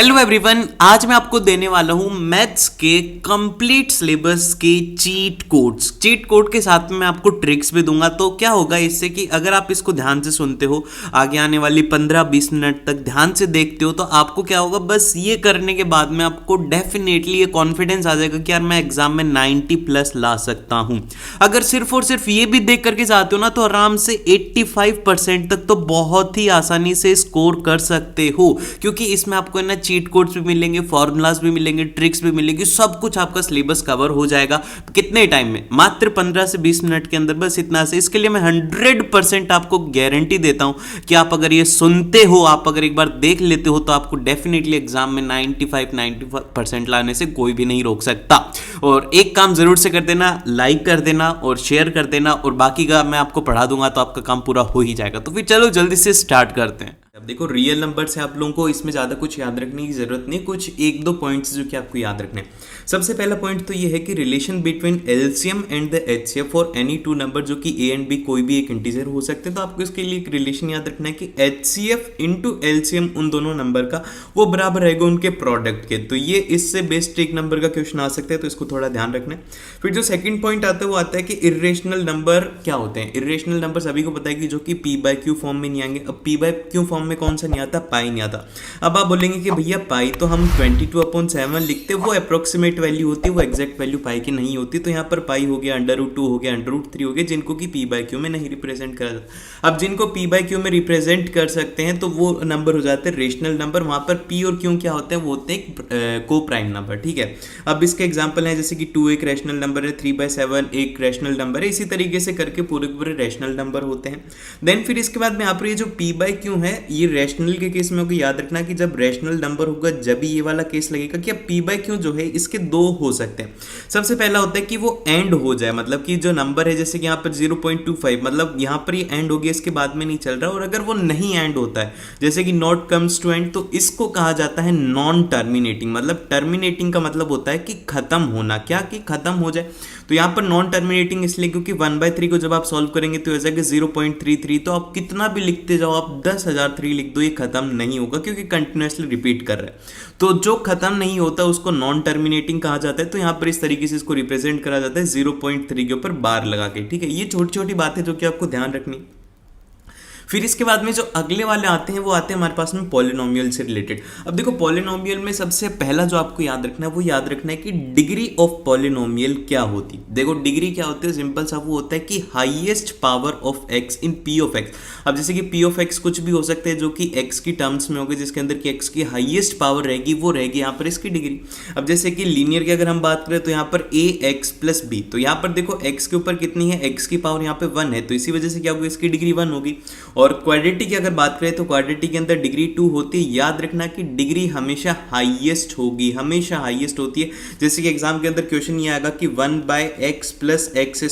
Hello everyone, आज मैं आपको देने वाला हूं मैथ्स के कंप्लीट सिलेबस के चीट कोड के साथ में मैं आपको ट्रिक्स भी दूंगा। तो क्या होगा इससे कि अगर आप इसको ध्यान से सुनते हो, आगे आने वाली 15-20 मिनट तक ध्यान से देखते हो, तो आपको क्या होगा, बस ये करने के बाद में आपको डेफिनेटली ये कॉन्फिडेंस आ जाएगा कि यार मैं एग्जाम में 90+ ला सकता हूं। अगर सिर्फ और सिर्फ ये भी देख करके जाते हो ना, तो आराम से 85% तक तो बहुत ही आसानी से स्कोर कर सकते हो, क्योंकि इसमें आपको ना चीट कोड्स भी मिलेंगे, फॉर्मूलाज भी मिलेंगे, ट्रिक्स भी मिलेंगी, सब कुछ आपका सिलेबस कवर हो जाएगा। कितने टाइम में? मात्र 15 से 20 मिनट के अंदर, बस इतना से। इसके लिए मैं 100% आपको गारंटी देता हूं कि आप अगर ये सुनते हो, आप अगर एक बार देख लेते हो, तो आपको डेफिनेटली एग्जाम में 95% लाने से कोई भी नहीं रोक सकता। और एक काम जरूर से कर देना, लाइक कर देना और शेयर कर देना, और बाकी का मैं आपको पढ़ा दूंगा तो आपका काम पूरा हो ही जाएगा। तो फिर चलो जल्दी से स्टार्ट करते हैं। अब देखो, रियल नंबर से आप लोगों को इसमें ज़्यादा कुछ याद रखने की ज़रूरत नहीं, कुछ 1-2 पॉइंट्स जो कि आपको याद रखने। सबसे पहला पॉइंट तो ये है कि relation between LCM and the HCF for any two number, जो कि ए एंड बी कोई भी एक इंटीजर हो सकते हैं। तो आपको इसके लिए एक रिलेशन याद रखना है कि एचसीएफ इंटू एलसीएम उन दोनों नंबर का वो बराबर रहेगा उनके प्रोडक्ट के। तो ये इससे बेस्ट एक नंबर का क्वेश्चन आ सकता है, तो इसको थोड़ा ध्यान रखना है। फिर जो सेकंड पॉइंट आता है वो आता है कि इर्रेशनल नंबर क्या होते हैं। इर्रेशनल नंबर सभी को पता है कि जो कि p/q फॉर्म में नहीं आएंगे। अब p/q फॉर्म में कौन सा नहीं आता? पाई नहीं आता। अब आप बोलेंगे कि भैया पाई तो हम 22/7 लिखते, वो अप्रोक्सीमेट वैल्यू होती है, वो एग्जैक्ट वैल्यू पाई की नहीं होती। तो यहाँ पर पाई हो गया, √2 हो गया, √3 हो गया, जिनको कि p/q में नहीं रिप्रेजेंट करा जाता। अब जिनको p/q में रिप्रेजेंट कर सकते हैं तो वो नंबर हो जाते हैं रेशनल नंबर। वहां पर p और q क्या होते हैं? वो होते हैं को प्राइम नंबर। ठीक है, अब इसके एग्जाम्पल है जैसे कि 2 एक रैशनल नंबर है, 3/7 एक रैशनल नंबर है, इसी तरीके से करके पूरे पूरे रैशनल नंबर होते हैं। देन फिर इसके बाद में यहाँ पर ये जो p/q है, ये रैशनल के केस में होगा। याद रखना कि जब रैशनल नंबर होगा जब भी ये वाला केस लगेगा कि अब p/q जो है इसके दो हो सकते हैं। सबसे पहला होता है कि वो एंड हो जाए, मतलब कि जो नंबर है जैसे कि यहाँ पर 0.25, मतलब यहाँ पर ये एंड हो गया, इसके बाद में नहीं चल रहा। और अगर वो नहीं एंड होता है, जैसे कि नॉट कम्स टू एंड, तो इसको कहा जाता है नॉन टर्मिनेटिंग। मतलब टर्मिनेटिंग का मतलब होता है कि खत्म होना, क्या कि खत्म हो जाए। तो यहाँ पर नॉन टर्मिनेटिंग इसलिए क्योंकि 1/3 को जब आप सॉल्व करेंगे तो ऐसा कि 0.33, तो आप कितना भी लिखते जाओ, आप 10,003 लिख दो, ये खत्म नहीं होगा क्योंकि कंटिन्यूसली रिपीट कर रहा है। तो जो खत्म नहीं होता उसको नॉन टर्मिनेटिंग कहा जाता है। तो यहाँ पर इस तरीके से इसको रिप्रेजेंट करा जाता है 0.3 के ऊपर बार लगा के। ठीक है, ये छोटी छोटी बातें जो कि आपको ध्यान रखनी। फिर इसके बाद में जो अगले वाले आते हैं वो आते हैं हमारे पास में पॉलिनोमियल से रिलेटेड। अब देखो, पॉलिनोमियल में सबसे पहला जो आपको याद रखना है वो याद रखना है कि डिग्री ऑफ पॉलिनोमियल क्या होती। देखो, डिग्री क्या होती है? सिंपल सा वो होता है कि highest power of x in P of x. अब जैसे कि पी ऑफ एक्स कुछ भी हो सकते हैं जो कि एक्स की टर्म्स में होगा, जिसके अंदर कि एक्स की हाईएस्ट पावर रहेगी, वो रहेगी यहाँ पर इसकी डिग्री। अब जैसे कि लीनियर की अगर हम बात करें तो यहाँ पर ax + b, तो यहाँ पर देखो x के ऊपर कितनी है? x की पावर यहाँ पे 1 है, तो इसी वजह से क्या होगी? इसकी डिग्री 1 होगी। और क्वाड्रेटिक की अगर बात करें तो क्वाड्रेटिक के अंदर डिग्री 2 होती है। याद रखना कि डिग्री हमेशा हाईएस्ट होगी, हमेशा हाईएस्ट होती है। जैसे कि एग्जाम के अंदर क्वेश्चन ये आएगा कि 1/x + x²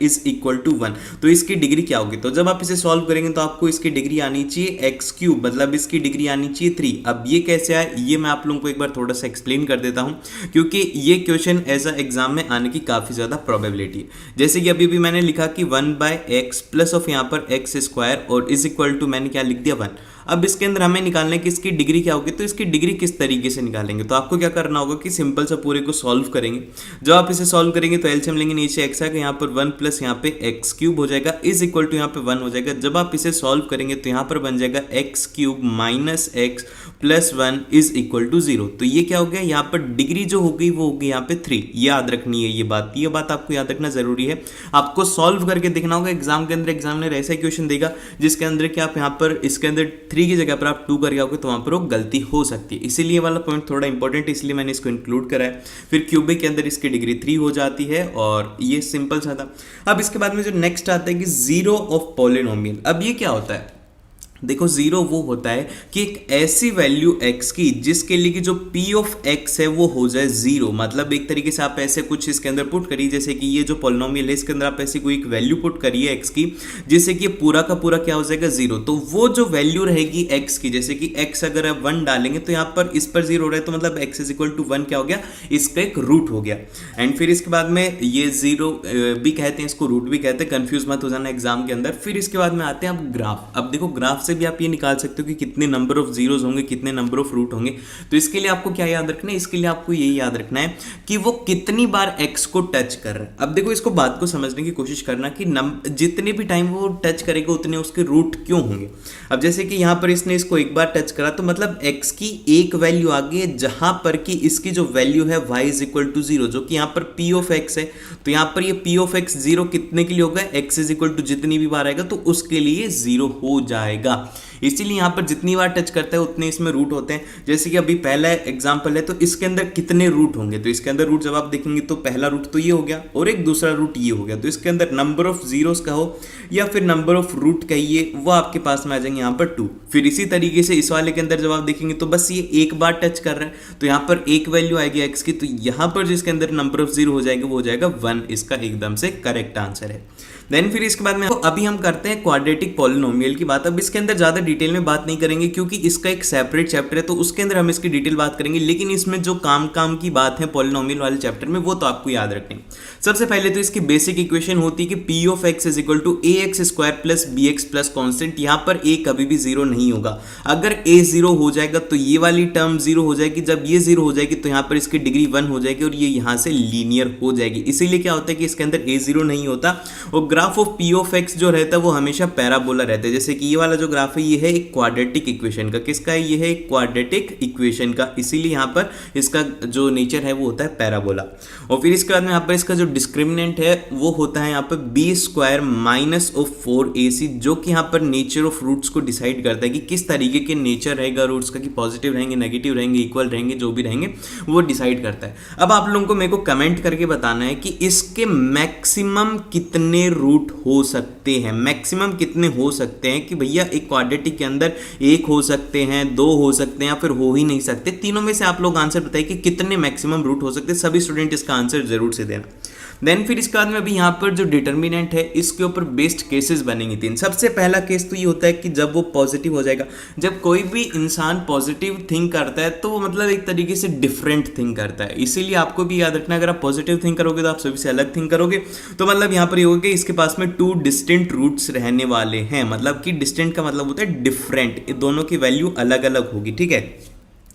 = 1, तो इसकी डिग्री क्या होगी? तो जब आप इसे सॉल्व करेंगे तो आपको इसकी डिग्री आनी चाहिए x3, मतलब इसकी डिग्री आनी चाहिए 3। अब ये कैसे आए, ये मैं आप लोगों को एक बार थोड़ा सा एक्सप्लेन कर देता हूं, क्योंकि ये क्वेश्चन ऐसा एग्जाम में आने की काफी ज्यादा प्रोबेबिलिटी है। जैसे कि अभी भी मैंने लिखा कि 1/x प्लस ऑफ यहाँ पर x² और = मैंने क्या लिख दिया 1। अब इसके अंदर हमें निकालना है कि इसकी डिग्री क्या होगी। तो इसकी डिग्री किस तरीके से निकालेंगे? तो आपको क्या करना होगा कि सिंपल सा पूरे को सॉल्व करेंगे। जब आप इसे सॉल्व करेंगे तो एलसीएम लेंगे, नीचे x आएगा, यहाँ पर 1 प्लस यहाँ पे x³ हो जाएगा, = यहाँ पे 1 हो जाएगा। जब आप इसे सॉल्व करेंगे तो यहाँ पर बन जाएगा x³ - x + 1 = 0। तो ये क्या हो गया? यहाँ पर डिग्री जो हो गई वो होगी यहाँ पे 3। याद रखनी है ये बात आपको याद रखना जरूरी है। आपको सॉल्व करके देखना होगा। एग्जाम के अंदर एग्जामिनर ऐसा क्वेश्चन देगा जिसके अंदर कि आप यहाँ पर इसके अंदर 3 की जगह पर आप 2 करके आओगे, तो वहां पर वो गलती हो सकती है। इसीलिए वाला पॉइंट थोड़ा इंपॉर्टेंट है, इसलिए मैंने इसको इंक्लूड करा है। फिर क्यूबिक के अंदर इसकी डिग्री 3 हो जाती है, और ये सिंपल सा था। अब इसके बाद में जो नेक्स्ट आता है कि जीरो ऑफ पॉलिनोमियल। अब ये क्या होता है? देखो, जीरो वो होता है कि एक ऐसी वैल्यू x की जिसके लिए कि जो p ऑफ x है वो हो जाए 0। मतलब एक तरीके से आप ऐसे कुछ इसके अंदर पुट करिए, जैसे कि ये जो पॉलिनोमियल है इसके अंदर आप ऐसी कोई एक वैल्यू पुट करिए x की, जिससे कि पूरा का पूरा क्या हो जाएगा? 0। तो वो जो वैल्यू रहेगी x की, जैसे कि x अगर आप 1 डालेंगे तो यहाँ पर इस पर 0 हो रहा है, तो मतलब x = 1 क्या हो गया? इसका एक रूट हो गया। एंड फिर इसके बाद में ये 0 भी कहते हैं, इसको रूट भी कहते हैं, कंफ्यूज मत हो जाना एग्जाम के अंदर। फिर इसके बाद में आते हैं अब ग्राफ। अब देखो, ग्राफ से भी आप ये निकाल सकते हो कि कितने नंबर ऑफ जीरोज होंगे, कितने नंबर ऑफ रूट होंगे। तो इसके लिए आपको क्या याद रखना है, इसके लिए आपको यही याद रखना है कि वो कितनी बार x को टच कर रहा है। अब देखो इसको बात को समझने की कोशिश करना कि जितने भी टाइम वो टच करेगा उतने उसके रूट क्यों होंगे। अब जैसे कि यहाँ पर इसने इसको एक बार टच करा तो मतलब x की एक वैल्यू आ गई है, जहां पर कि इसकी जो वैल्यू है y इज इक्वल टू 0, जो कि यहाँ पर p ऑफ x है। तो यहाँ पर ये p ऑफ x 0 कितने के लिए होगा, x इज इक्वल टू जितनी भी बार आएगा तो उसके लिए 0 हो जाएगा। इसीलिए यहाँ पर जितनी बार टच करता है उतने इसमें रूट होते हैं। जैसे कि अभी पहला एग्जांपल है तो इसके अंदर कितने रूट होंगे, तो इसके अंदर रूट जब आप देखेंगे तो पहला रूट तो ये हो गया और एक दूसरा रूट ये हो गया। तो इसके अंदर नंबर ऑफ जीरोस कहो या फिर नंबर ऑफ रूट कहिए, वो आपके पास में आ जाएंगे यहाँ पर 2। फिर इसी तरीके से इस वाले के अंदर जब आप देखेंगे तो बस ये एक बार टच कर रहा है तो यहाँ पर एक वैल्यू आएगी एक्स की, तो यहाँ पर जिसके अंदर नंबर ऑफ जीरो हो जाएगा वो हो जाएगा 1। इसका एकदम से करेक्ट आंसर है। देन फिर इसके बाद में अभी हम करते हैं क्वाड्रेटिक पॉलिनोमियल की बात। अब इसके अंदर ज़्यादा डिटेल में बात नहीं करेंगे क्योंकि इसका एक सेपरेट चैप्टर है तो उसके अंदर हम इसकी डिटेल बात करेंगे, लेकिन इसमें जो काम की बात है पॉलिनोमियल वाले चैप्टर में वो तो आपको याद रखनी है। सबसे पहले तो इसकी बेसिक इक्वेशन होती है कि P of X is equal to A X square plus B X plus constant. यहाँ पर ए कभी भी जीरो नहीं होगा। अगर ए जीरो हो जाएगा तो ये वाली टर्म जीरो हो जाएगी, जब ये जीरो हो जाएगी तो यहाँ पर इसकी डिग्री 1 हो जाएगी और ये यहाँ से लीनियर हो जाएगी। इसीलिए क्या होता है कि इसके अंदर ए जीरो नहीं होता और graph of P of x जो रहता है वो हमेशा पैराबोला रहता है। जैसे कि ये वाला जो ग्राफ है ये है एक क्वाड्रेटिक इक्वेशन का, किसका है, ये है एक क्वाड्रेटिक इक्वेशन का, इसीलिए यहाँ पर इसका जो नेचर है वो होता है पैराबोला। और फिर इसके बाद में यहाँ पर इसका जो डिस्क्रिमिनेंट है वो होता है यहाँ पर B square minus of 4ac, जो कि यहाँ पर नेचर ऑफ रूट्स को डिसाइड करता है कि किस तरीके के नेचर रहेगा रूट्स का, कि पॉजिटिव रहेंगे, नेगेटिव रहेंगे, इक्वल रहेंगे, जो भी रहेंगे वो डिसाइड करता है। अब आप लोगों को मेरे को कमेंट करके बताना है कि इसके मैक्सिमम कितने रूट हो सकते हैं, मैक्सिमम कितने हो सकते हैं कि भैया एक क्वाड्रेटिक के अंदर एक हो सकते हैं, दो हो सकते हैं या फिर हो ही नहीं सकते। तीनों में से आप लोग आंसर बताइए कि कितने मैक्सिमम रूट हो सकते हैं। सभी स्टूडेंट इसका आंसर जरूर से देना। देन फिर इसके बाद में अभी यहाँ पर जो डिटर्मिनेंट है इसके ऊपर बेस्ड केसेस बनेंगे 3। सबसे पहला केस तो ये होता है कि जब वो पॉजिटिव हो जाएगा। जब कोई भी इंसान पॉजिटिव थिंक करता है तो वो मतलब एक तरीके से डिफरेंट थिंक करता है, इसीलिए आपको भी याद रखना अगर आप पॉजिटिव थिंक करोगे तो आप सभी से अलग थिंक करोगे। तो मतलब यहाँ पर ये होगा कि इसके पास में 2 डिस्टिंक्ट रूट्स रहने वाले हैं, मतलब कि डिस्टिंक्ट का मतलब होता है डिफरेंट, दोनों की वैल्यू अलग अलग होगी। ठीक है,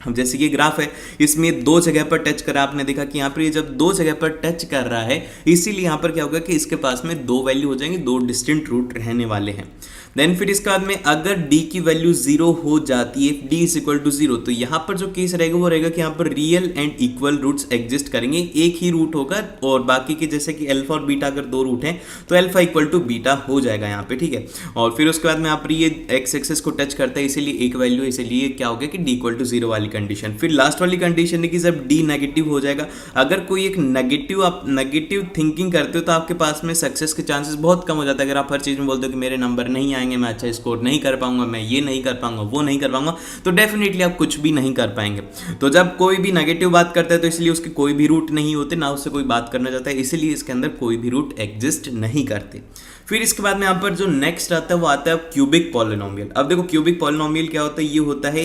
अब जैसे कि ग्राफ है इसमें 2 जगह पर टच करा, आपने देखा कि यहाँ पर ये जब 2 जगह पर टच कर रहा है इसीलिए यहाँ पर क्या होगा कि इसके पास में 2 वैल्यू हो जाएंगे, 2 डिस्टिंक्ट रूट रहने वाले हैं। देन फिर इसके बाद में अगर d की वैल्यू 0 हो जाती है, d इज इक्वल टू 0, तो यहाँ पर जो केस रहेगा वो रहेगा कि यहाँ पर real and equal roots exist करेंगे, एक ही रूट होगा और बाकी के जैसे कि अल्फा और बीटा अगर 2 रूट हैं तो अल्फा इक्वल टू बीटा हो जाएगा यहाँ पे। ठीक है, और फिर उसके बाद में यहाँ पर ये एक्स एक्सेस को टच करता है इसीलिए एक वैल्यू, इसीलिए क्या हो गया कि d इक्वल टू 0 वाली कंडीशन। फिर लास्ट वाली कंडीशन है कि जब d नेगेटिव हो जाएगा, अगर कोई एक नेगेटिव आप नेगेटिव थिंकिंग करते हो तो आपके पास में सक्सेस के चांसेस बहुत कम हो जाता है। अगर आप हर चीज़ में बोलते हो कि मेरे नंबर नहीं आएंगे, मैं अच्छा स्कोर नहीं कर पाऊंगा, मैं ये नहीं कर पाऊंगा, वो नहीं कर पाऊंगा, तो डेफिनेटली आप कुछ भी नहीं कर पाएंगे। तो जब कोई भी नेगेटिव बात करता है तो इसलिए उसके कोई भी रूट नहीं होते, ना उससे कोई बात करना चाहता है, इसीलिए इसके अंदर कोई भी रूट एग्जिस्ट नहीं करते। फिर इसके बाद में यहाँ पर जो नेक्स्ट आता है वो आता है क्यूबिक पॉलिनोमियल। अब देखो क्यूबिक पॉलिनोमियल क्या होता है, ये होता है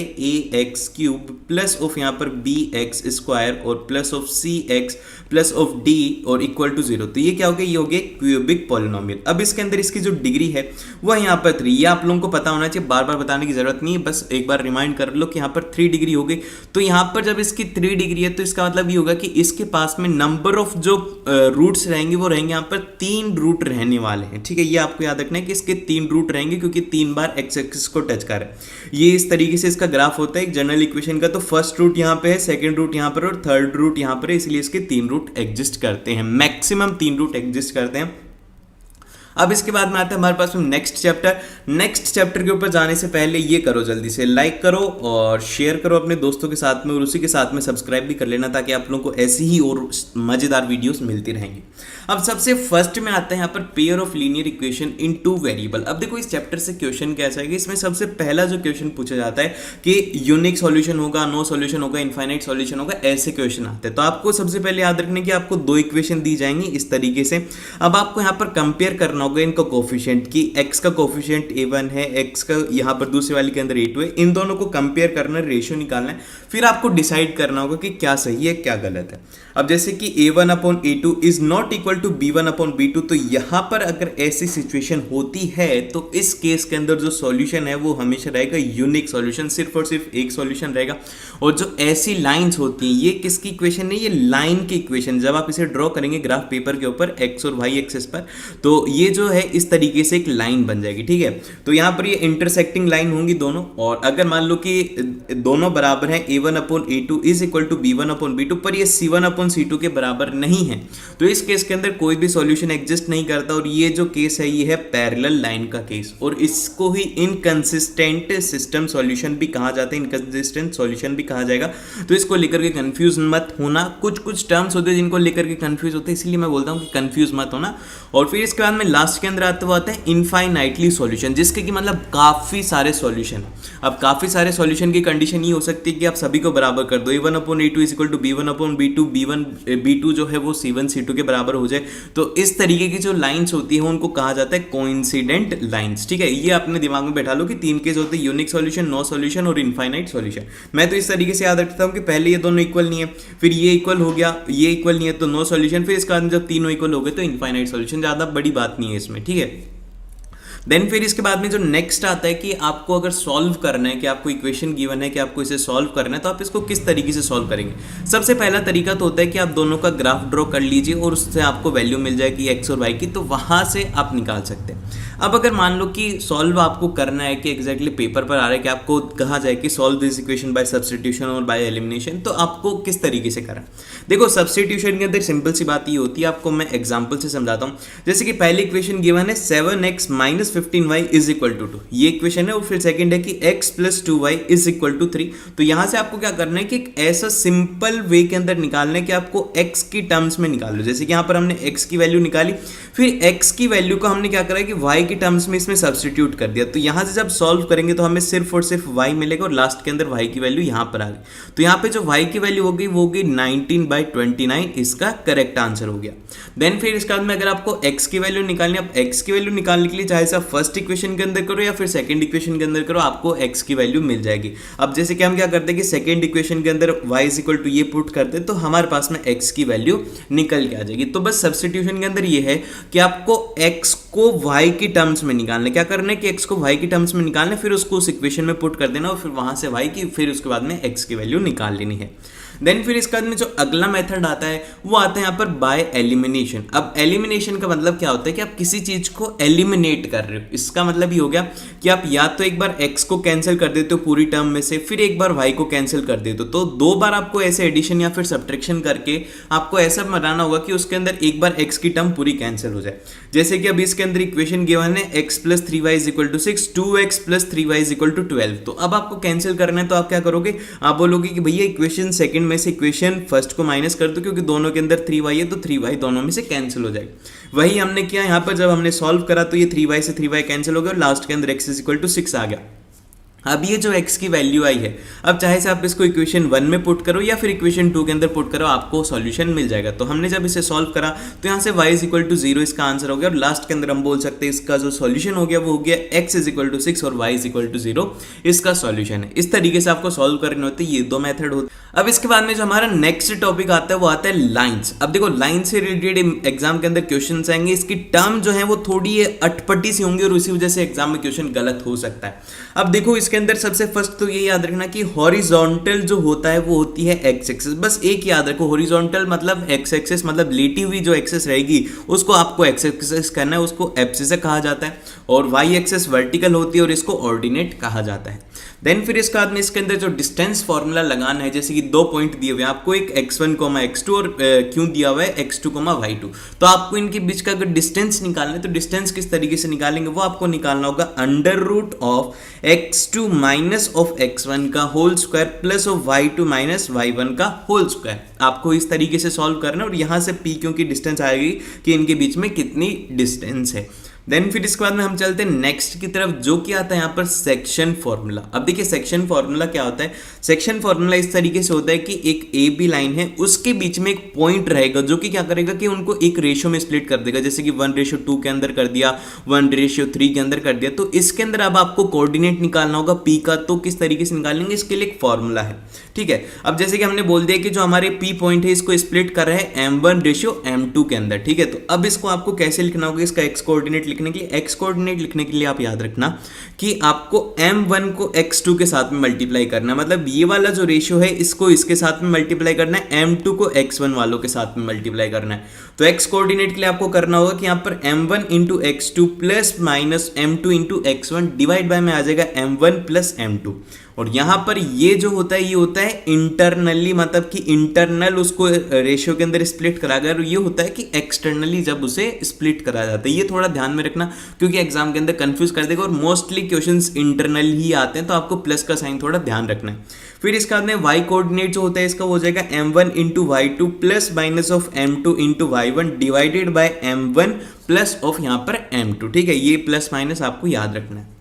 ax क्यूब प्लस ऑफ यहाँ पर bx स्क्वायर और plus of cx plus of d और इक्वल टू 0। तो ये क्या हो गया, ये हो गया क्यूबिक पॉलिनोमियल। अब इसके अंदर इसकी जो डिग्री है वह यहाँ पर 3, ये आप लोगों को पता होना चाहिए, बार बार बताने की जरूरत नहीं है, बस एक बार रिमाइंड कर लो कि यहाँ पर 3 डिग्री हो गई। तो यहाँ पर जब इसकी 3 डिग्री है तो इसका मतलब ये होगा कि इसके पास में नंबर ऑफ जो रूट्स रहेंगे वो रहेंगे यहाँ पर 3 रूट रहने वाले हैं। ठीक है, ये आपको याद रखना है कि इसके 3 रूट रहेंगे क्योंकि 3 बार एक्स एक्सिस को टच कर रहा है। ये इस तरीके से इसका ग्राफ होता है एक जनरल इक्वेशन का। तो फर्स्ट रूट यहाँ पे है, सेकंड रूट यहाँ पर और थर्ड रूट यहाँ पर है, इसलिए इसके 3 रूट एग्जिस्ट करते हैं, मैक्सिमम 3 रूट एग्जिस्ट करते हैं। अब इसके बाद में आता है हमारे पास में नेक्स्ट चैप्टर। नेक्स्ट चैप्टर के ऊपर जाने से पहले ये करो, जल्दी से लाइक करो और शेयर करो अपने दोस्तों के साथ में और उसी के साथ में सब्सक्राइब भी कर लेना ताकि आप लोगों को ऐसी ही और मजेदार वीडियोस मिलती रहेंगी। अब सबसे फर्स्ट में आता है यहाँ पर pair of linear equation in 2 variable. अब देखो इस चैप्टर से क्वेश्चन कैसा है कि इसमें सबसे पहला जो क्वेश्चन पूछा जाता है कि यूनिक सॉल्यूशन होगा, नो सॉल्यूशन होगा, इनफाइनाइट सॉल्यूशन होगा, ऐसे क्वेश्चन आते हैं। तो आपको सबसे पहले याद रखने की आपको 2 इक्वेशन दी जाएंगी इस तरीके से। अब आपको यहाँ पर कंपेयर करना करना होगा इनका कोफिशिएंट कि x का कोफिशिएंट a1 है, x का यहाँ पर दूसरे वाले के अंदर a2 है, इन दोनों को कंपेयर करना है, रेशियो निकालना है, फिर आपको डिसाइड करना होगा कि क्या सही है क्या गलत है। अब जैसे कि a1 upon a2 is not equal to b1 upon b2, तो यहाँ पर अगर ऐसी सिचुएशन होती है तो इस केस के अंदर जो सॉल्यूशन है वो हमेशा रहेगा यूनिक सॉल्यूशन, सिर्फ और सिर्फ एक सॉल्यूशन रहेगा। और जो ऐसी लाइंस होती हैं, ये किसकी इक्वेशन है, ये लाइन की इक्वेशन, जब आप इसे ड्रॉ करेंगे ग्राफ पेपर के ऊपर x और y एक्सिस पर, तो ये जो है इस तरीके से एक लाइन बन जाएगी, ठीक है। तो यहाँ पर ये इंटरसेक्टिंग लाइन होंगी दोनों, और अगर मान लो कि दोनों बराबर हैं a1 upon a2 is equal to b1 upon b2, पर ये c1 अपॉन c2 के बराबर नहीं है, तो इस केस के अंदर कोई भी सॉल्यूशन एग्जिस्ट नहीं करता। और ये जो केस है ये है पैरेलल लाइन का केस, और इसको ही इनकंसिस्टेंट सिस्टम सॉल्यूशन भी कहा जाता है, इनकंसिस्टेंट सॉल्यूशन भी कहा जाएगा। तो इसको लेकर के कंफ्यूज मत होना, कुछ कुछ टर्म्स होते हैं जिनको लेकर के कंफ्यूज होते हैं, इसलिए मैं बोलता हूँ कि कंफ्यूज मत होना। और फिर इसके बाद में लास्ट के अंदर आता है इनफाइनाइटली सॉल्यूशन, जिसके कि मतलब काफी सारे सॉल्यूशन। अब काफी सारे सॉल्यूशन की कंडीशन ये हो सकती है कि आप सभी को बराबर कर दो, a1 upon a2 is equal to b1 upon b2, b2 जो है वो c1 c2 के बराबर हो जाए। तो इस तरीके की जो लाइंस होती है उनको कहा जाता है कोइंसिडेंट लाइंस, ठीक है। ये अपने दिमाग में बैठा लो कि तीन केस होते हैं, यूनिक सॉल्यूशन, नो सॉल्यूशन और इनफाइनाइट सॉल्यूशन। मैं तो इस तरीके से याद रखता हूँ कि पहले ये दोनों इक्वल नहीं है, फिर ये इक्वल हो गया, ये इक्वल नहीं है तो नो सॉल्यूशन, फिर इसके बाद जब तीनों इक्वल हो गए तो इनफाइनाइट सॉल्यूशन। ज़्यादा बड़ी बात नहीं है इसमें, ठीक है। देन फिर इसके बाद में जो नेक्स्ट आता है कि आपको अगर सॉल्व करना है, कि आपको इक्वेशन गिवन है कि आपको इसे सॉल्व करना है, तो आप इसको किस तरीके से सॉल्व करेंगे। सबसे पहला तरीका तो होता है कि आप दोनों का ग्राफ ड्रॉ कर लीजिए और उससे आपको वैल्यू मिल जाएगी एक्स और वाई की, तो वहां से आप निकाल सकते हैं। अब अगर मान लो कि सॉल्व आपको करना है, कि एग्जैक्टली पेपर पर आ रहा है कि आपको कहा जाए कि solve this equation by substitution और बाय एलिमिनेशन, तो आपको किस तरीके से करना है। देखो सब्स्टिट्यूशन के अंदर सिंपल सी बात ये होती है, आपको मैं एग्जांपल से समझाता हूँ। जैसे कि पहली इक्वेशन गिवन है 7x minus 15y is equal to 2, ये इक्वेशन है। और फिर सेकंड है कि x plus 2y is equal to 3। तो यहां से आपको क्या करना है कि एक ऐसा सिंपल वे के अंदर निकालना है कि आपको x की टर्म्स में निकाल लो। जैसे कि यहां पर हमने x की वैल्यू निकाली, फिर x की वैल्यू को हमने क्या करा कि y की टर्म्स में इसमें सब्स्टिट्यूट कर दिया। तो यहां से जब सॉल्व करेंगे तो हमें सिर्फ और सिर्फ y मिलेगा, और लास्ट के अंदर y की वैल्यू यहां पर आ गई। तो यहां पे जो y की वैल्यू होगी वो होगी 19/29, इसका करेक्ट आंसर हो गया। देन फिर इसके बाद में अगर आपको x की वैल्यू निकालनी है, अब x की वैल्यू निकालने के लिए चाहे से आप फर्स्ट इक्वेशन के अंदर करो या फिर सेकंड इक्वेशन के अंदर करो, आपको x की वैल्यू मिल जाएगी। अब जैसे कि हम क्या करते हैं कि सेकंड इक्वेशन के अंदर y इज इक्वल टू ये पुट करते हैं, तो हमारे पास में x की वैल्यू निकल के आ जाएगी। तो बस सब्स्टिट्यूशन के अंदर ये है कि आपको x को y की टर्म्स में निकालना है। क्या करना है कि x को y की टर्म्स में निकालना है, फिर उसको उस इक्वेशन में पुट कर देना और फिर वहां से y की, फिर उसके बाद में x की वैल्यू निकाल लेनी है। देन फिर इसके बाद में जो अगला मेथड आता है वो आता है यहाँ पर बाय एलिमिनेशन। अब एलिमिनेशन का मतलब क्या होता है कि आप किसी चीज को एलिमिनेट कर रहे हो। इसका मतलब ये हो गया कि आप या तो एक बार x को कैंसिल कर देते हो पूरी टर्म में से, फिर एक बार y को कैंसिल कर देते हो। तो दो बार आपको ऐसे एडिशन या फिर सब्ट्रैक्शन करके आपको ऐसा बनाना होगा कि उसके अंदर एक बार x की टर्म पूरी कैंसिल हो जाए। जैसे कि अब इसके अंदर इक्वेशन गिवन है x plus 3y is equal to 6, 2x plus 3y is equal to 12। तो अब आपको कैंसिल करना है, तो आप क्या करोगे, आप बोलोगे कि भैया इक्वेशन सेकंड में से इक्वेशन फर्स्ट को माइनस कर दो, क्योंकि दोनों के अंदर 3y है तो 3y दोनों में से कैंसिल हो जाएगा। वही हमने किया यहाँ पर, जब हमने सॉल्व करा तो ये 3y से 3y कैंसिल हो गया और लास्ट के अंदर x इज इक्वल टू 6 आ गया। अब ये जो x की वैल्यू आई है, अब चाहे से आप इसको इक्वेशन 1 में पुट करो या फिर इक्वेशन 2 के अंदर पुट करो, आपको सॉल्यूशन मिल जाएगा। तो हमने जब इसे सॉल्व करा तो यहाँ से y इज इक्वल टू 0 इसका आंसर हो गया, और लास्ट के अंदर हम बोल सकते हैं इसका जो सॉल्यूशन हो गया वो हो गया x इज इक्वल टू 6 और y इज इक्वल टू 0 इसका सॉल्यूशन है। इस तरीके से आपको सॉल्व करने होते हैं, ये दो मेथड होते हैं। अब इसके बाद में जो हमारा नेक्स्ट टॉपिक आता है वो आता है लाइंस। अब देखो लाइन से रिलेटेड एग्जाम के अंदर क्वेश्चन आएंगे, इसकी टर्म जो है वो थोड़ी अटपटी सी होंगी और उसी वजह से एग्जाम में क्वेश्चन गलत हो सकता है। अब देखो इसके अंदर सबसे फर्स्ट तो ये याद रखना कि हॉरिजॉन्टल जो होता है वो होती है एक्स एक्सिस। बस एक याद रखो, हॉरिजॉन्टल मतलब एक्स एक्सिस, मतलब लेटी हुई जो एक्सिस रहेगी उसको आपको एक्स एक्सिस करना है, उसको एब्सिस कहा जाता है। और वाई एक्सिस वर्टिकल होती है और इसको ऑर्डिनेट कहा जाता है। देन फिर इसके बाद में इसके अंदर जो डिस्टेंस फॉर्मूला लगाना है, जैसे कि दो पॉइंट दिए हुए हैं आपको, एक x1, x2 और क्यों दिया हुआ है x2, y2। तो आपको इनके बीच का अगर डिस्टेंस निकालना है तो डिस्टेंस किस तरीके से निकालेंगे वो आपको निकालना होगा under root of x2 minus of x1 का whole square plus of y2 minus y1 का होल स्क्वायर। आपको इस तरीके से सॉल्व करना है और यहाँ से p क्योंकि डिस्टेंस आएगी कि इनके बीच में कितनी डिस्टेंस है। देन फिर इसके बाद में हम चलते हैं नेक्स्ट की तरफ, जो कि आता है यहाँ पर सेक्शन फॉर्मूला। अब देखिए सेक्शन फॉर्मूला क्या होता है। सेक्शन फॉर्मूला इस तरीके से होता है कि एक ए बी लाइन है, उसके बीच में एक पॉइंट रहेगा जो कि क्या करेगा कि उनको एक रेशियो में स्प्लिट कर देगा, जैसे कि 1:2 के अंदर कर दिया, 1:3 के अंदर कर दिया। तो इसके अंदर अब आपको कोऑर्डिनेट निकालना होगा पी का, तो किस तरीके से निकालेंगे, इसके लिए एक फॉर्मूला है, ठीक है। अब जैसे कि हमने बोल दिया कि जो हमारे पी पॉइंट है इसको स्प्लिट कर रहे हैं m1:m2 के अंदर, ठीक है। तो अब इसको आपको कैसे लिखना होगा, इसका एक्स कोऑर्डिनेट लिखने के लिए, एक्स कोऑर्डिनेट लिखने के लिए आप याद रखना कि आपको m1 को x2 के साथ में मल्टीप्लाई करना है, मतलब ये वाला जो रेशियो है इसको इसके साथ में मल्टीप्लाई करना है, m2 को x1 वालों के साथ में मल्टीप्लाई करना है। तो एक्स कोऑर्डिनेट के लिए आपको करना होगा कि यहाँ पर m1 into x2 plus minus m2 into x1 divide by में आ जाएगा m1 प्लस m2। और यहाँ पर ये जो होता है ये होता है इंटरनली, मतलब कि इंटरनल उसको रेशियो के अंदर स्प्लिट करा गया, और ये होता है कि एक्सटर्नली जब उसे स्प्लिट करा जाता है। ये थोड़ा ध्यान में रखना क्योंकि एग्जाम के अंदर कंफ्यूज कर देगा, और मोस्टली क्वेश्चंस इंटरनल ही आते हैं, तो आपको प्लस का साइन थोड़ा ध्यान रखना है। फिर इसके बाद में वाई कोऑर्डिनेट जो होता है इसका हो जाएगा m1 into y2 plus minus of m2 into y1 divided by m1 plus of यहाँ पर m2, ठीक है। ये प्लस माइनस आपको याद रखना है।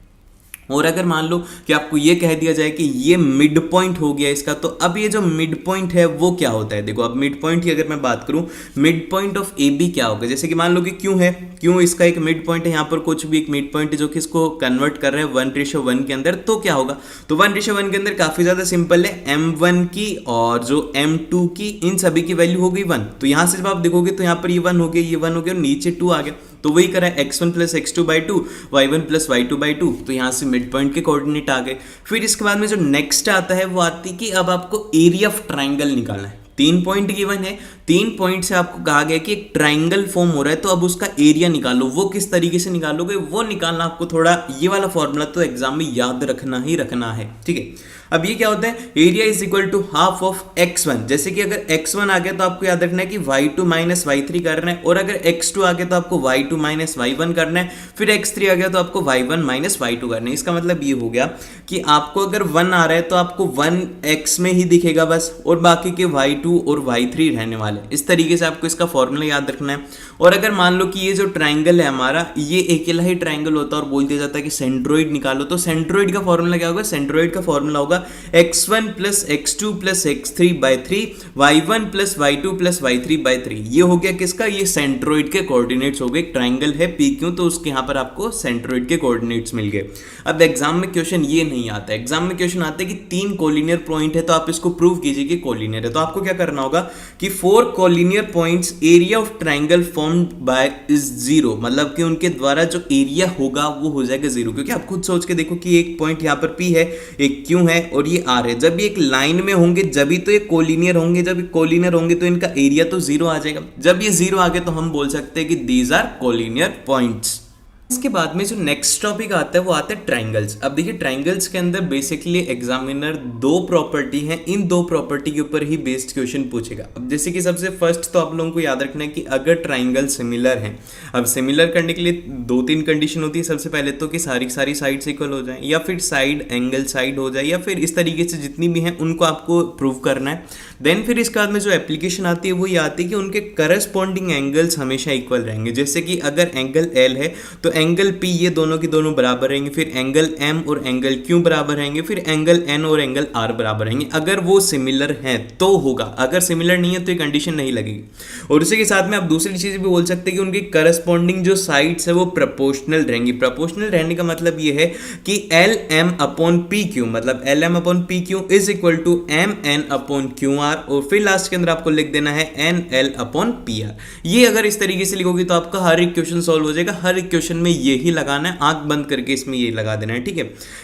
और अगर मान लो कि आपको ये कह दिया जाए कि ये मिड पॉइंट हो गया इसका, तो अब ये जो मिड पॉइंट है वो क्या होता है। देखो अब मिड पॉइंट की अगर मैं बात करूं, mid point of A B क्या होगा, जैसे कि मान लो कि क्यों है, क्यों इसका एक मिड पॉइंट है, यहाँ पर कुछ भी एक मिड पॉइंट है जो कि इसको कन्वर्ट कर रहे हैं 1:1 के अंदर, तो क्या होगा। तो 1:1 के अंदर काफी ज्यादा सिंपल है, m1 की और जो m2 की इन सभी की वैल्यू हो गई 1। तो यहां से जब आप देखोगे तो यहाँ पर ये 1 हो गया, ये 1 हो गया और नीचे 2 आ गया, तो वही करा है x1 plus x2/2 y1 plus y2/2। तो यहाँ से मिड पॉइंट के कोऑर्डिनेट आ गए। फिर इसके बाद में जो नेक्स्ट आता है वो आती है कि अब आपको एरिया ऑफ ट्राइंगल निकालना है। 3 पॉइंट गिवन है, 3 पॉइंट से आपको कहा गया कि एक ट्राइंगल फॉर्म हो रहा है, तो अब उसका एरिया निकालो। वो किस तरीके से निकालोगे वो निकालना आपको थोड़ा, ये वाला फॉर्मूला तो एग्जाम में याद रखना ही रखना है, ठीक है। अब ये क्या होता है, area is equal to half of x1। जैसे कि अगर x1 आ गया तो आपको याद रखना है कि y2 माइनस y3 करना है, और अगर x2 आ गया तो आपको y2 माइनस y1 करना है, फिर x3 आ गया तो आपको y1 माइनस y2 करना है। इसका मतलब ये हो गया कि आपको अगर 1 आ रहा है तो आपको 1x में ही दिखेगा बस, और बाकी के y2 और y3 रहने वाले। इस तरीके से आपको इसका फॉर्मूला याद रखना है। और अगर मान लो कि ये जो ट्राइंगल है हमारा, ये अकेला ही ट्राइंगल होता है और बोल दिया जाता है कि सेंट्रोइड निकालो, तो सेंट्रोइड का फॉर्मूला क्या होगा, सेंट्रोइड का फॉर्मूला होगा x1 plus x2 plus x3/3 y1 plus y2 plus y3/3। ये हो गया किसका, ये सेंट्रोइड के कोऑर्डिनेट्स हो गए। ट्राइंगल है पी क्यू, तो उसके यहाँ पर आपको सेंट्रोइड के कोऑर्डिनेट्स मिल गए। अब एग्जाम में क्वेश्चन ये नहीं आता है, एग्जाम में क्वेश्चन आता है कि 3 कोलिनियर पॉइंट है, तो आप इसको प्रूव कीजिए कि कोलिनियर है। तो आपको क्या करना होगा कि 4 collinear points area of triangle formed by is 0, मतलब कि उनके द्वारा जो एरिया होगा वो हो जाएगा 0। क्योंकि आप खुद सोच के देखो कि एक पॉइंट यहाँ पर P है, एक Q है और ये R है। जब ये एक लाइन में होंगे जब तो ये कोलिनियर होंगे, जब ये कोलिनियर होंगे तो इनका एरिया तो 0 आ जाएगा। जब ये 0 आ गया तो हम बोल सकते हैं कि दीज आर कोलिनियर पॉइंट्स। इसके बाद में जो नेक्स्ट टॉपिक आता है वो आता है ट्राइंगल्स। अब देखिए ट्राइंगल्स के अंदर बेसिकली एग्जामिनर 2 प्रॉपर्टी हैं, इन 2 प्रॉपर्टी के ऊपर ही बेस्ड क्वेश्चन पूछेगा। अब जैसे कि सबसे फर्स्ट तो आप लोगों को याद रखना है कि अगर ट्राइंगल सिमिलर हैं, अब सिमिलर करने के लिए 2-3 कंडीशन होती है। सबसे पहले तो कि सारी साइड्स इक्वल हो जाए, या फिर साइड एंगल साइड हो जाए, या फिर इस तरीके से जितनी भी हैं उनको आपको प्रूव करना है। देन फिर इसके बाद में जो एप्लीकेशन आती है वो ये आती है कि उनके करस्पॉन्डिंग एंगल्स हमेशा इक्वल रहेंगे। जैसे कि अगर एंगल L है तो एंगल P ये दोनों की दोनों बराबर रहेंगे, फिर एंगल M और एंगल Q बराबर रहेंगे, फिर एंगल N और एंगल R बराबर रहेंगे। अगर वो सिमिलर हैं तो होगा, अगर सिमिलर नहीं है तो ये कंडीशन नहीं लगेगी। और इसी के साथ में आप दूसरी चीज भी बोल सकते हैं कि उनकी करस्पॉन्डिंग जो साइड्स है वो प्रोपोर्शनल रहेंगी। प्रोपोर्शनल रहने का मतलब ये है कि LM/PQ, मतलब LM/PQ is equal to MN/QR, और फिर लास्ट के अंदर आपको लिख देना है NL/PR। ये अगर इस तरीके से लिखोगे तो आपका हर एक क्वेश्चन सॉल्व हो जाएगा। हर एक क्वेश्चन में यही लगाना है, आंख बंद करके इसमें ये लगा देना है, ठीक है।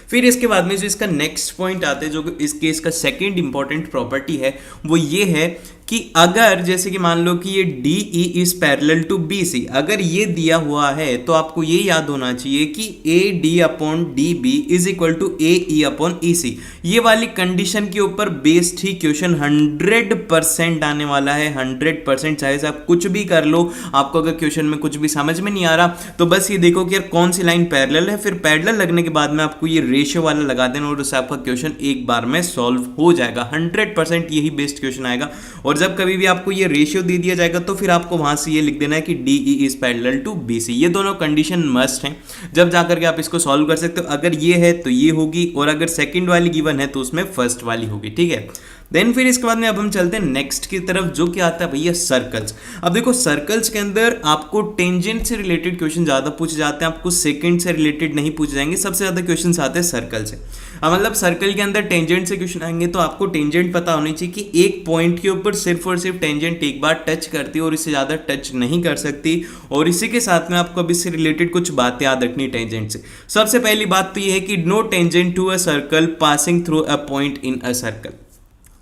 फिर इसके बाद में जो इसका नेक्स्ट पॉइंट आता है, जो इस केस का सेकंड इंपॉर्टेंट प्रॉपर्टी है, वो ये है कि अगर जैसे कि मान लो कि ये DE is parallel to BC, अगर ये दिया हुआ है तो आपको ये याद होना चाहिए कि AD/DB is equal to AE/EC। ये वाली कंडीशन के ऊपर बेस्ड ही क्वेश्चन 100% आने वाला है, 100%। चाहे से आप कुछ भी कर लो, आपको अगर क्वेश्चन में कुछ भी समझ में नहीं आ रहा तो बस ये देखो कि यार कौन सी लाइन पैरेलल है, फिर पैरेलल लगने के बाद में आपको ये रेशियो वाला लगा देना और उससे आपका क्वेश्चन एक बार में सॉल्व हो जाएगा। 100% यही बेस्ड क्वेश्चन आएगा। और और जब कभी भी आपको ये रेशियो दे दिया जाएगा तो फिर आपको वहां से ये लिख देना है कि DE is parallel to BC। ये दोनों कंडीशन मस्ट हैं, जब जाकर के आप इसको सॉल्व कर सकते हो। अगर ये है तो ये होगी, और अगर सेकंड वाली गिवन है तो उसमें फर्स्ट वाली होगी, ठीक है। देन फिर इसके बाद में अब हम चलते हैं नेक्स्ट की तरफ, जो कि आता है भैया सर्कल्स। अब देखो सर्कल्स के अंदर आपको टेंजेंट से रिलेटेड क्वेश्चन ज्यादा पूछे जाते हैं, आपको सेकंड से रिलेटेड नहीं पूछे जाएंगे, सबसे ज्यादा क्वेश्चन आते हैं सर्कल से। अब मतलब सर्कल के अंदर टेंजेंट से क्वेश्चन आएंगे तो आपको टेंजेंट पता होनी चाहिए कि एक पॉइंट के ऊपर सिर्फ और सिर्फ टेंजेंट एक बार टच करती है और इससे ज्यादा टच नहीं कर सकती। और इसी के साथ में आपको अब इससे रिलेटेड कुछ बातें याद रखनी टेंजेंट से। सबसे पहली बात तो ये है कि no tangent to a circle passing through a point in a circle.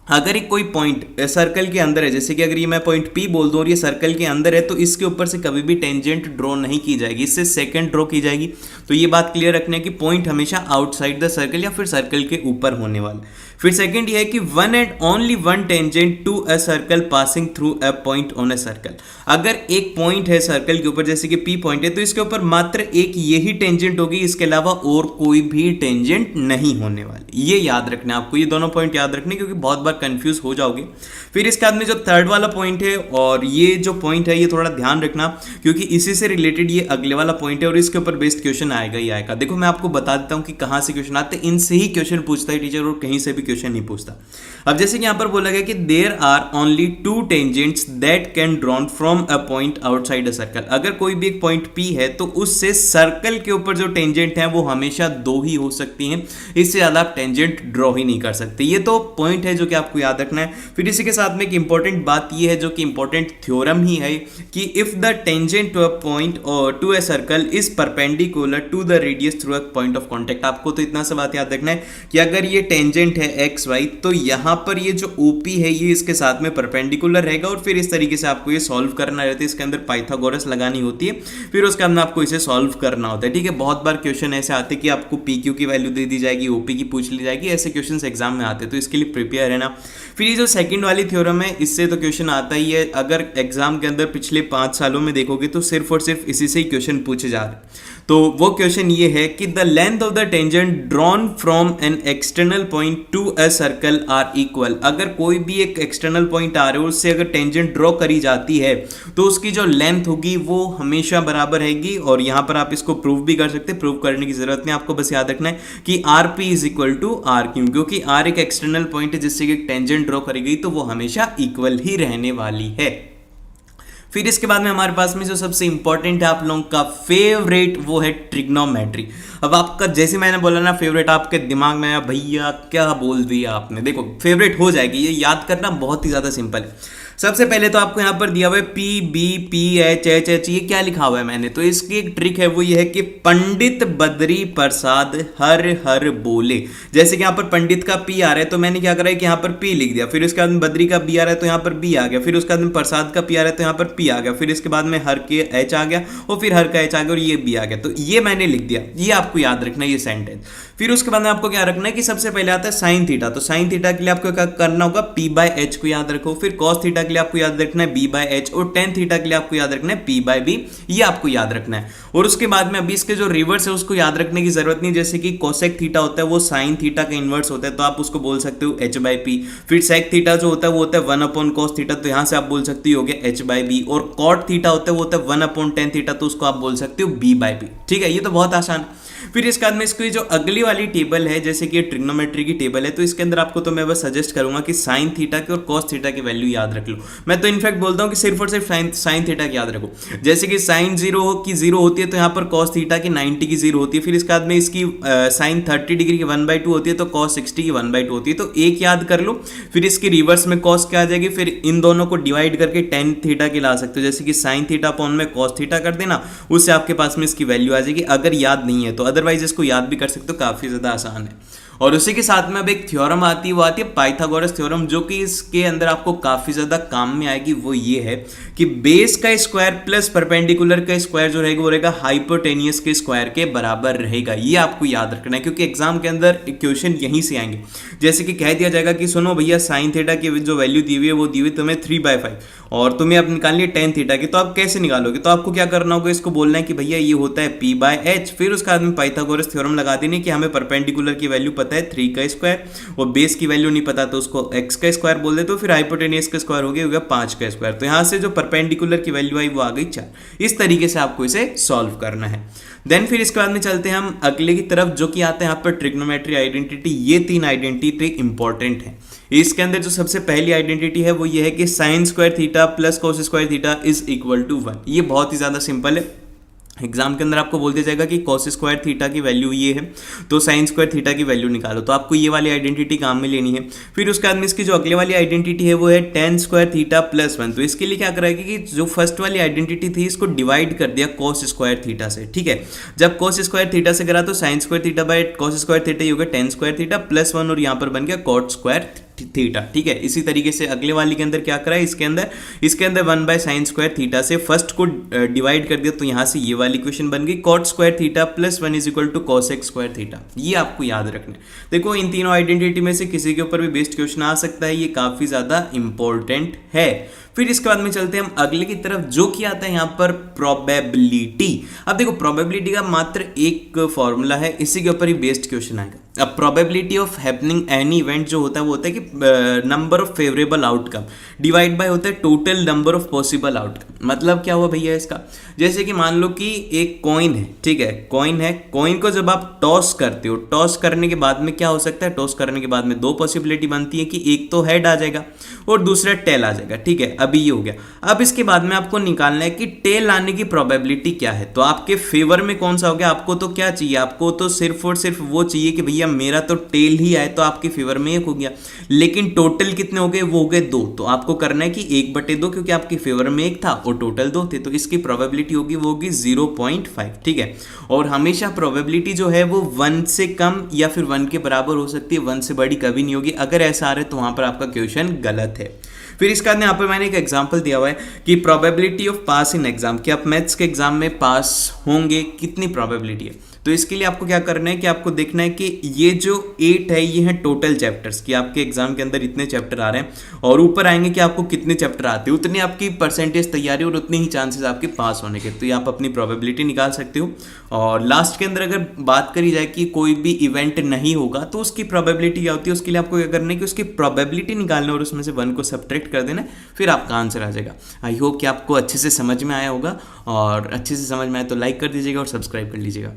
अगर एक कोई पॉइंट सर्कल के अंदर है, जैसे कि अगर ये मैं पॉइंट P बोल दूं और ये सर्कल के अंदर है, तो इसके ऊपर से कभी भी टेंजेंट ड्रॉ नहीं की जाएगी, इससे सेकंड ड्रॉ की जाएगी। तो ये बात क्लियर रखना है कि पॉइंट हमेशा आउटसाइड द सर्कल या फिर सर्कल के ऊपर होने वाला। फिर सेकंड ये है कि one and only one tangent to a circle passing through a point on a circle. अगर एक पॉइंट है सर्कल के ऊपर, जैसे कि P पॉइंट है, तो इसके ऊपर मात्र एक यही टेंजेंट होगी, इसके अलावा और कोई भी टेंजेंट नहीं होने वाली। ये याद रखना है आपको, ये दोनों पॉइंट याद रखने, क्योंकि बहुत बार कंफ्यूज हो जाओगे। फिर इसके बाद में जो थर्ड वाला पॉइंट है, और ये जो पॉइंट है ये थोड़ा ध्यान रखना, क्योंकि इसी से रिलेटेड ये अगले वाला पॉइंट है और इसके ऊपर बेस्ड क्वेश्चन आएगा ही आएगा। देखो मैं आपको बता देता हूं कि कहां से क्वेश्चन आते हैं, इनसे ही क्वेश्चन पूछता है टीचर, और कहीं से भी क्वेश्चन नहीं पूछता। अब जैसे कि यहां पर बोला गया कि there are only two tangents that can drawn from a point outside a circle. अगर कोई भी एक पॉइंट P है तो उससे सर्कल के ऊपर जो टेंजेंट है वो हमेशा दो ही हो सकती हैं, इससे ज्यादा आप टेंजेंट ड्रॉ ही नहीं कर सकते। ये तो पॉइंट है जो कि आपको याद रखना है। फिर इसी के साथ में एक इंपॉर्टेंट बात ये है, जो कि इंपॉर्टेंट थ्योरम ही है, कि if the tangent to a point और to a circle is perpendicular to the radius through a point of contact. आपको तो इतना सा बात याद रखना है कि अगर ये टेंजेंट है XY, तो यहां पर ये जो OP है ये इसके साथ में परपेंडिकुलर रहेगा, और फिर इस तरीके से आपको ये सॉल्व करना रहता है। इसके अंदर पाइथागोरस लगानी होती है, फिर उसके अंदर आपको इसे सॉल्व करना होता है, ठीक है। बहुत बार क्वेश्चन ऐसे आते हैं कि आपको PQ की वैल्यू दे दी जाएगी, OP की पूछ ली जाएगी, ऐसे क्वेश्चन एग्जाम में आते हैं, तो इसके लिए प्रिपेयर है ना। फिर ये जो सेकंड वाली थ्योरम है, इससे तो क्वेश्चन आता ही है। अगर एग्जाम के अंदर पिछले 5 सालों में देखोगे तो सिर्फ और सिर्फ इसी से ही क्वेश्चन पूछे जा रहे हैं। तो वो क्वेश्चन ये है कि the length of the tangent drawn from an external point to a circle are equal. अगर कोई भी एक एक्सटर्नल पॉइंट आ रहे हो, उससे अगर टेंजेंट ड्रॉ करी जाती है तो उसकी जो लेंथ होगी वो हमेशा बराबर रहेगी। और यहां पर आप इसको प्रूव भी कर सकते हैं, प्रूव करने की जरूरत नहीं, आपको बस याद रखना है कि RP is equal to RQ, क्योंकि R एक एक्सटर्नल पॉइंट है जिससे कि टेंजेंट ड्रॉ करी गई, तो वो हमेशा इक्वल ही रहने वाली है। फिर इसके बाद में हमारे पास में जो सबसे इंपॉर्टेंट है आप लोगों का फेवरेट, वो है ट्रिग्नोमेट्री। अब आपका जैसे मैंने बोला ना फेवरेट, आपके दिमाग में आया भैया क्या बोल दिया आपने। देखो फेवरेट हो जाएगी, ये याद करना बहुत ही ज्यादा सिंपल है। सबसे पहले तो आपको यहां पर दिया हुआ है PBPHH, ये क्या लिखा हुआ है मैंने, तो इसकी एक ट्रिक है, वो ये है कि पंडित बद्री प्रसाद हर हर बोले। जैसे कि यहां पर पंडित का P आ रहा है, तो मैंने क्या करा है कि यहां पर P लिख दिया, फिर उसके बाद में बद्री का B आ रहा है तो यहां पर B आ गया, फिर उसके बाद में प्रसाद का P आ रहा है तो यहां पर P आ गया, फिर इसके बाद में हर के H आ गया, और फिर हर का H आ गया, और ये B आ गया। तो ये मैंने लिख दिया, ये आपको याद रखना है ये सेंटेंस। फिर उसके बाद में आपको क्या रखना है कि सबसे पहले आता है साइन थीटा, तो साइन थीटा के लिए आपको क्या करना होगा, P/H को याद रखो। फिर कॉस थीटा के लिए आपको याद रखना है B/H, और टेन थीटा के लिए आपको याद रखना है P/B, ये आपको याद रखना है। और उसके बाद में अभी इसके जो रिवर्स है उसको याद रखने की जरूरत नहीं, जैसे कि कोसेक थीटा होता है वो साइन थीटा का इनवर्स होता है, तो आप उसको बोल सकते हो H/P। फिर सेक थीटा जो होता है वो होता है 1/cos थीटा, तो यहां से आप बोल सकते हो H/B। और कॉट थीटा होता है वो होता है 1/tan थीटा, तो उसको आप बोल सकते हो B/B, ठीक है। ये तो बहुत आसान। फिर इसके बाद में इसकी जो अगली वाली टेबल है, जैसे कि ट्रिग्नोमेट्री की टेबल है, तो इसके अंदर आपको तो मैं बस सजेस्ट करूंगा कि साइन थीटा की और कॉस थीटा की वैल्यू याद रख लो। मैं तो इनफैक्ट बोलता हूं कि सिर्फ और सिर्फ साइन थीटा की याद रखो। जैसे कि साइन 0 की 0 होती है तो यहाँ पर कॉस थीटा की 90 की 0 होती है। फिर इसके बाद में इसकी साइन 30 डिग्री की 1/2 होती है, तो कॉस 60 की 1/2 होती है, तो एक याद कर लो। फिर इसकी रिवर्स में कॉस क्या आ जाएगी, फिर इन दोनों को डिवाइड करके टेन थीटा की ला सकते हो, जैसे कि साइन थीटा अपॉन में कॉस थीटा कर देना, उससे आपके पास में इसकी वैल्यू आ जाएगी, अगर याद नहीं है तो। अदरवाइज इसको याद भी कर सकते हो, काफी ज्यादा आसान है। और उसी के साथ में अब एक थ्योरम आती है, वो आती है पाइथागोरस थ्योरम, जो कि इसके अंदर आपको काफी ज्यादा काम में आएगी। वो ये है कि बेस का स्क्वायर प्लस परपेंडिकुलर का स्क्वायर जो रहेगा वो रहेगा हाइपोटेनियस के स्क्वायर के बराबर रहेगा। ये आपको याद रखना है, क्योंकि एग्जाम के अंदर क्वेश्चन यहीं से आएंगे। जैसे कि कह दिया जाएगा कि सुनो भैया साइन थीटा की जो वैल्यू दी हुई है वो दी हुई तुम्हें 3/5, और तुम्हें अब निकालनी है टेन थीटा की, तो आप कैसे निकालोगे, तो आपको क्या करना होगा, इसको बोलना है कि भैया ये होता है P/H। फिर उसके बाद में पाइथागोरस थ्योरम लगा देनी कि हमें परपेंडिकुलर की वैल्यू पता पता है 3 का स्क्वायर, और बेस की वैल्यू नहीं पता तो उसको x का स्क्वायर बोल दे, तो फिर हाइपोटेनियस का स्क्वायर हो गया 5 का स्क्वायर। तो यहाँ से जो परपेंडिकुलर की वैल्यू आई वो आ गई 4। इस तरीके से आपको इसे सॉल्व करना है। देन फिर इसके बाद में चलते हैं हम अगले की तरफ, जो कि आता है यहाँ पर ट्रिग्नोमेट्री आइडेंटिटी। ये 3 आइडेंटिटी इंपॉर्टेंट है। इसके अंदर जो सबसे पहली आइडेंटिटी है वो ये है कि sine square theta plus cos square theta is equal to 1। ये बहुत ही ज़्यादा सिंपल है। एग्जाम के अंदर आपको बोल दिया जाएगा कि कॉस स्क्वायर थीटा की वैल्यू ये है, तो साइन स्क्वायर थीटा की वैल्यू निकालो, तो आपको ये वाली आइडेंटिटी काम में लेनी है। फिर उसके बाद में इसकी जो अगले वाली आइडेंटिटी है वो है टेन स्क्वायर थीटा प्लस 1। तो इसके लिए क्या कराएगी कि जो फर्स्ट वाली आइडेंटिटी थी इसको डिवाइड कर दिया कॉस स्क्वायर थीटा से, ठीक है। जब कॉस स्क्वायर थीटा से करा तो sign square theta by cos square theta ये हो गया टेन स्क्वायर थीटा प्लस 1, और यहाँ पर बन गया कॉट स्क्वायर थीटा, ठीक है। इसी तरीके से अगले वाली के अंदर क्या करा है, इसके अंदर 1 बाय साइन स्क्वायर थीटा से फर्स्ट को डिवाइड कर दिया, तो यहां से ये वाली इक्वेशन बन गई cot square theta plus 1 is equal to cosec square theta. ये आपको याद रखना है। देखो इन तीनों आइडेंटिटी में से किसी के ऊपर भी बेस्ड क्वेश्चन आ सकता है, ये काफी ज्यादा इंपॉर्टेंट है। फिर इसके बाद में चलते हैं हम अगले की तरफ, जो कि आता है यहाँ पर प्रोबेबिलिटी। अब देखो प्रोबेबिलिटी का मात्र एक फॉर्मूला है, इसी के ऊपर ही बेस्ड क्वेश्चन आएगा। अब probability of happening any event जो होता है वो होता है कि number of favourable outcome divide by होता है total number of possible outcome. मतलब क्या हुआ भैया इसका, जैसे कि मान लो कि एक कॉइन है, ठीक है, कॉइन को जब आप टॉस करते हो, टॉस करने के बाद में क्या हो सकता है, टॉस करने के बाद में 2 पॉसिबिलिटी बनती है कि एक तो हेड आ जाएगा और दूसरा टेल आ जाएगा, ठीक है। अभी ये हो गया। अब इसके बाद में आपको निकालना है कि टेल आने की प्रोबेबिलिटी क्या है, तो आपके फेवर में कौन सा हो गया। आपको तो क्या चाहिए, आपको तो सिर्फ और सिर्फ वो चाहिए कि भैया मेरा तो टेल ही आए, तो आपके फेवर में 1 हो गया। लेकिन टोटल कितने हो गए, वो हो गए 2, तो आपको करना है कि 1/2, क्योंकि आपके फेवर में 1 था और टोटल 2 थे, तो इसकी प्रोबेबिलिटी होगी वो होगी 0.5, ठीक है। और हमेशा प्रोबेबिलिटी जो है वो 1 से कम या फिर 1 के बराबर हो सकती है, 1 से बड़ी कभी नहीं होगी। अगर ऐसा आ रहा है तो वहां पर आपका क्वेश्चन गलत है। फिर इसके बाद यहाँ पर मैंने एक एग्जांपल दिया हुआ है कि probability of pass in exam, कि आप मैथ्स के एग्जाम में पास होंगे, कितनी प्रोबेबिलिटी है। तो इसके लिए आपको क्या करना है कि आपको देखना है कि ये जो 8 है ये है टोटल चैप्टर्स, कि आपके एग्जाम के अंदर इतने चैप्टर आ रहे हैं, और ऊपर आएंगे कि आपको कितने चैप्टर आते हैं, उतनी आपकी परसेंटेज तैयारी और उतने ही चांसेस आपके पास होने के। तो ये आप अपनी प्रोबेबिलिटी निकाल सकते हो। और लास्ट के अंदर अगर बात करी जाए कि कोई भी इवेंट नहीं होगा तो उसकी प्रोबेबिलिटी क्या होती है, उसके लिए आपको क्या करना है कि उसकी प्रोबेबिलिटी निकालना और उसमें से 1 को सब्ट्रैक्ट कर देना, फिर आपका आंसर आ जाएगा। आई होप कि आपको अच्छे से समझ में आया होगा, और अच्छे से समझ में आया तो लाइक कर दीजिएगा और सब्सक्राइब कर लीजिएगा।